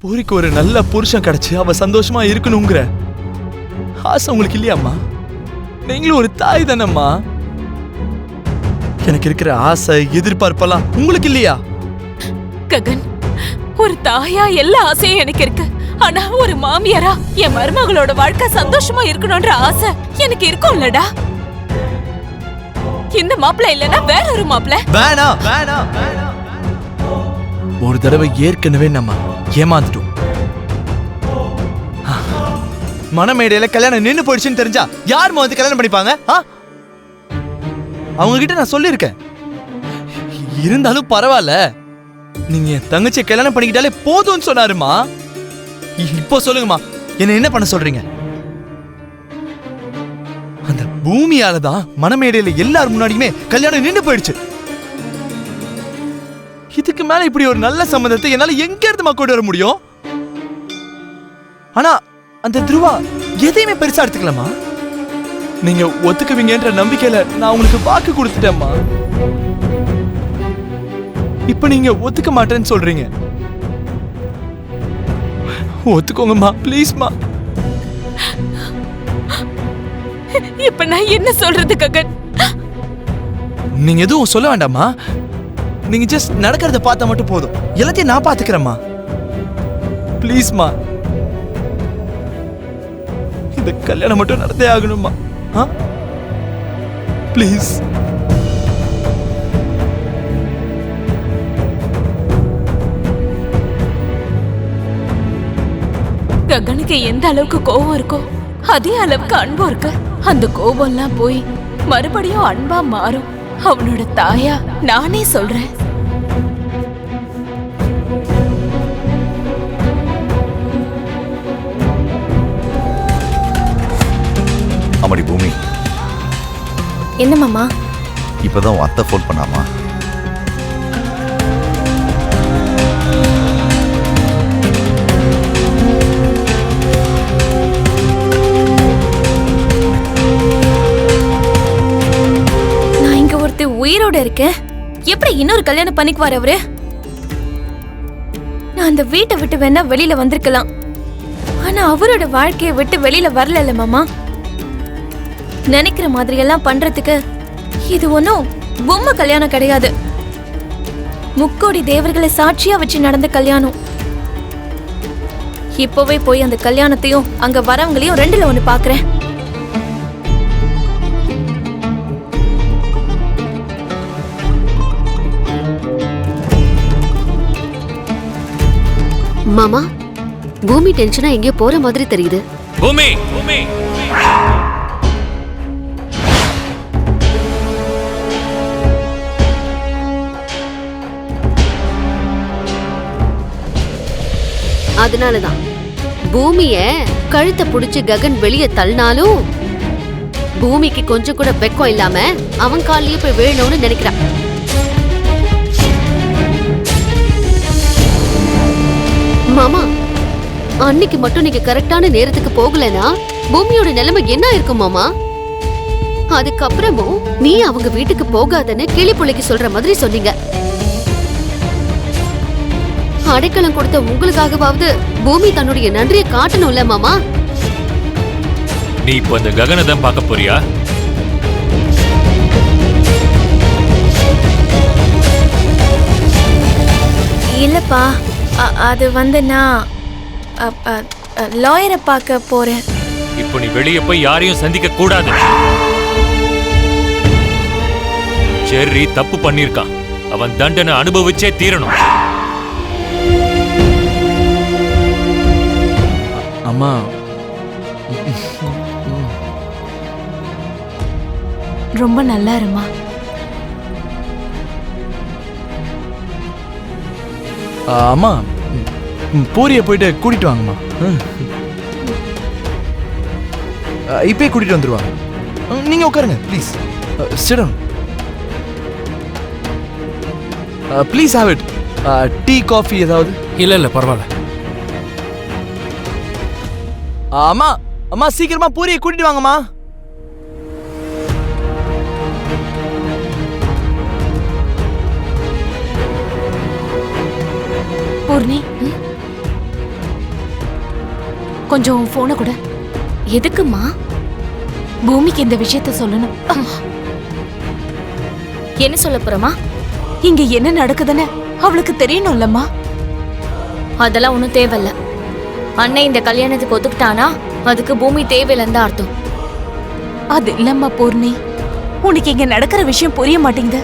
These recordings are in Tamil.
பூரிக்கு ஒரு நல்ல புருஷன் கிடைச்சு அவ சந்தோஷமா இருக்கணுங்கிற ஆசை உங்களுக்கு இல்லையாம்மா? நீங்களும் ஒரு தாய் தானம்மா. எனக்கு இருக்கிற ஆசை எதிர்பார்ப்பெல்லாம் உங்களுக்கு இல்லையா? ககன், ஒரு தாயா எல்லா ஆசையும் எனக்கு இருக்கு. ஆனா ஒரு மாமியாரா என் மருமகளோட வாழ்க்கை சந்தோஷமா இருக்கணும்ன்ற ஆசை எனக்கு இருக்கும்லடா. இந்த மாப்பிள்ள இல்லனா வேற ஒரு மாப்பிள்ள. வேணாம் வேணாம் வேணாம். ஒரு தடவை ஏற்கனவே நம்ம ஏமாந்துட்டோம். மனமேடையில கல்யாணம் நின்னு போயிடுச்சுன்னு தெரிஞ்சா யார் வந்து கல்யாணம் பண்ணிப்பாங்க? அவங்க கிட்ட நான் சொல்லியிருக்கேன். இருந்தாலும் பரவாயில்ல, நீங்க என் தங்கச்சியை கல்யாணம் பண்ணிக்கிட்டாலே போதும்னு சொன்னாருமா. இப்போ சொல்லுங்கம்மா, என்ன பண்ண சொல்றீங்க? அந்த பூமியாலதான் மனமேடையில எல்லார் முன்னாடியுமே கல்யாணம் நின்னு போயிடுச்சு. இதுக்கு மேல இப்படி ஒரு நல்ல சம்பந்தத்தை என்னால எங்க இருந்து கொண்டு வர முடியும்? ஆனா அந்த துருவா எதையுமே பெருசா எடுத்துக்கலாமா? நீங்க ஒத்துக்குவீங்கன்ற நம்பிக்கையில நான் உங்களுக்கு வாக்கு கொடுத்துட்டேம்மா. இப்ப நீங்க ஒத்துக்க மாட்டேன்னு சொல்றீங்க. ஒத்துக்கோங்கம்மா, ப்ளீஸ்மா. இப்ப நான் என்ன சொல்றது ககன்? நீங்க எதுவும் சொல்ல வேண்டாமா. நீங்க ஜஸ்ட் நடக்கிறத பார்த்தா மட்டும் போதும். எல்லாத்தையும் நான் பாத்துக்கிறேம்மா. ப்ளீஸ்மா, இந்த கல்யாணம் மட்டும் நடந்தே ஆகணும்மா. ப்ளீஸ். ககனுக்கு எந்த அளவுக்கு கோபம் இருக்கோ அதே அளவுக்கு அன்பும் இருக்கு. அந்த கோபம்லாம் போய் மறுபடியும் அன்பா மாறும். அவனோட தாயா நானே சொல்றேன். அம்மாடி பூமி, என்ன மாமா? இப்பதான் அத்தை ஃபோன் பண்ணாமா? நான் இங்க ஒருத்தர் உயிரோட இருக்கேன். எப்படி இன்னொரு கல்யாணம் பண்ணிக்குவார் அவரு? நான் அந்த வீட்டை விட்டு வேணா வெளியில வந்திருக்கலாம். ஆனா அவரோட வாழ்க்கையை விட்டு வெளியில வரல மாமா. நினைக்கிற மாதிரி எல்லாம் பண்றதுக்கு இது ஒன்னும் பொம்மை கல்யாணம் கிடையாது. முக்கோடி தேவர்களை சாட்சியா வச்சு நடந்த கல்யாணம். இப்பவே போய் அந்த கல்யாணத்தையும் அங்க வரவங்களையும் ரெண்டுல ஒண்ணு பாக்குறேன். மாமா, பூமி டென்ஷனா எங்கேயோ போற மாதிரி தெரியுது. பூமி பூமி அதனாலதான் பூமிய கழுத்தை புடிச்சு ககன் வெளியே தள்ளினாலும் பூமிக்கு கொஞ்சம் கூட வெக்கம் இல்லாம அவன் காலிலேயே போய் விழணும்னு நினைக்கிறான். மாமா, அன்னைக்கு மட்டும் நீங்க கரெக்டான நேரத்துக்கு போகலனா பூமியோட நிலைமை என்ன இருக்கும் மாமா? அதுக்கப்புறமும் நீ அவங்க வீட்டுக்கு போகாதன்னு கிளி புள்ளைக்கு சொல்ற மாதிரி சொன்னீங்க. அடைக்கலம் கொடுத்த உங்களுக்காகவாவது பூமி தன்னுடைய நன்றியை காட்டணும்ல மாமா. நீ இப்ப இந்த ககனை தான் பார்க்க போறியா? இல்லப்பா, அது வந்து நான் லாயரை பார்க்க போறேன். இப்போ நீ வெளியே போய் யாரையும் சந்திக்க கூடாது. செர்ரி தப்பு பண்ணிருக்கான். அவன் தண்டனை அனுபவிச்சே தீரணும். அம்மா, ரொம்ப நல்லா இருமா. அம்மா, பூரிய போயிட்டு கூட்டிட்டு வாங்கம்மா. இப்பயே கூட்டிட்டு வந்துருவாங்க. நீங்க உட்காருங்க please. Sit down. Please have it. Tea coffee ஏதாவது? இல்ல பரவாயில்ல. அம்மா அம்மா, சீக்கிரமா பூரியை கூட்டிட்டு வாங்கம்மா. பூர்ணி, கொஞ்சம் போனை கூட. எதுக்குமா? பூமிக்கு இந்த விஷயத்த சொல்லணும். என்ன சொல்ல போறமா? இங்க என்ன நடக்குதுன்னு அவளுக்கு தெரியணும்லம்மா. அதெல்லாம் ஒன்றும் தேவையில்ல. அண்ணன் இந்த கல்யாணத்துக்கு ஒத்துக்கிட்டானா அதுக்கு பூமி தேவையில்லைன்னு தான் அர்த்தம். அது இல்லம்மா பூர்ணி, உனக்கு இங்க நடக்கிற விஷயம் புரிய மாட்டேங்குது.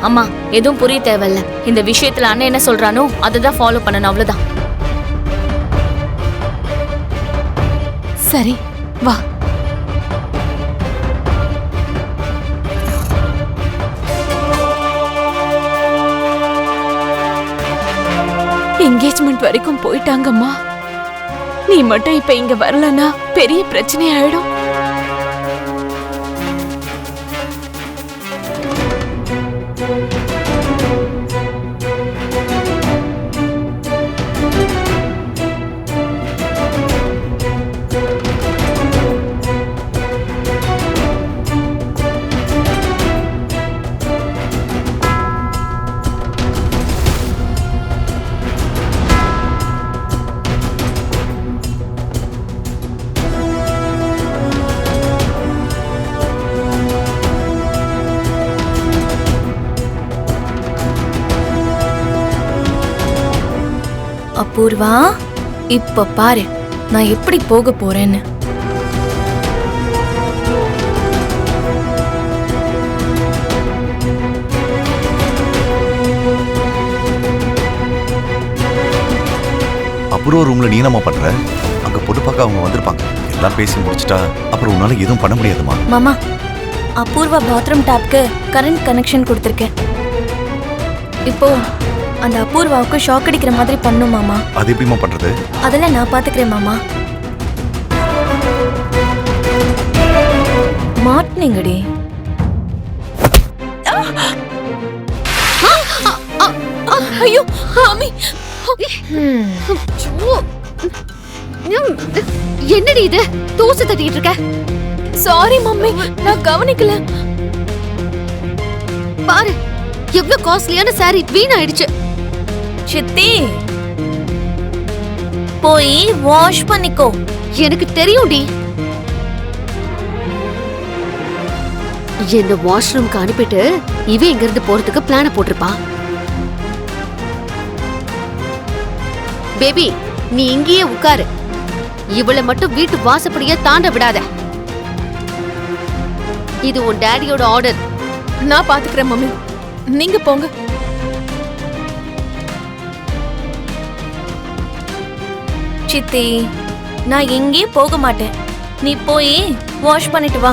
அம்மா எதுவும் புரிய தேவையில்ல. இந்த விஷயத்துல அண்ணன் என்ன சொல்றானோ அதை தான் ஃபாலோ பண்ணணும், அவ்வளவுதான். சரி வா. என்கேஜ்மெண்ட் வரைக்கும் போயிட்டாங்கம்மா. நீ மட்டும் இப்ப இங்க வரலன்னா பெரிய பிரச்சனை ஆயிடும். அபூர்வா, இப்ப பாரு நான் எப்படி போக போறேன்னு. அப்புறம் ரூம்ல நீ என்னம்மா பண்ற? அங்க பொண்ணு பார்க்க அவங்க வந்திருப்பாங்க. எல்லாம் பேசி முடிச்சிட்டா அப்புறம் உன்னால எதுவும் பண்ண முடியாதுமா. மாமா, அபூர்வா பாத்ரூம் டாப்க்கு கரண்ட் கனெக்ஷன் கொடுத்துருக்கேன். இப்போ அந்த அபூர்வாவுக்கு ஷாக் அடிக்கிற மாதிரி பண்ணும் மாமா. அது எப்படிமா பண்றது? அதெல்லாம் நான் பாத்துக்கிறேன் மாமா. மாட்டினீங்கடி. ஐயோ ஆமி, என்னடி இது தூசு தட்டிட்டு இருக்க? சாரி மம்மி, நான் கவனிக்கல. பாரு எவ்வளவு காஸ்ட்லியான சாரி வீணாயிடுச்சு. சித்தி, போய் வாஷ் பண்ணிக்கோ. எனக்கு தெரியும்டி. என்ன வாஷ்ரூம்க்கு அனுப்பிட்டு இவன் இங்க இருந்து போறதுக்கு பிளான போட்டிருப்பா. பேபி, நீ இங்கேயே உட்காரு. இவளை மட்டும் வீட்டு வாசப்படியே தாண்ட விடாத. இது உன் டாடியோட ஆர்டர். நான் பாத்துக்கிறேன் மம்மி, நீங்க போங்க. சித்தி, நான் எங்கேயும் போக மாட்டேன். நீ போய் வாஷ் பண்ணிட்டு வா.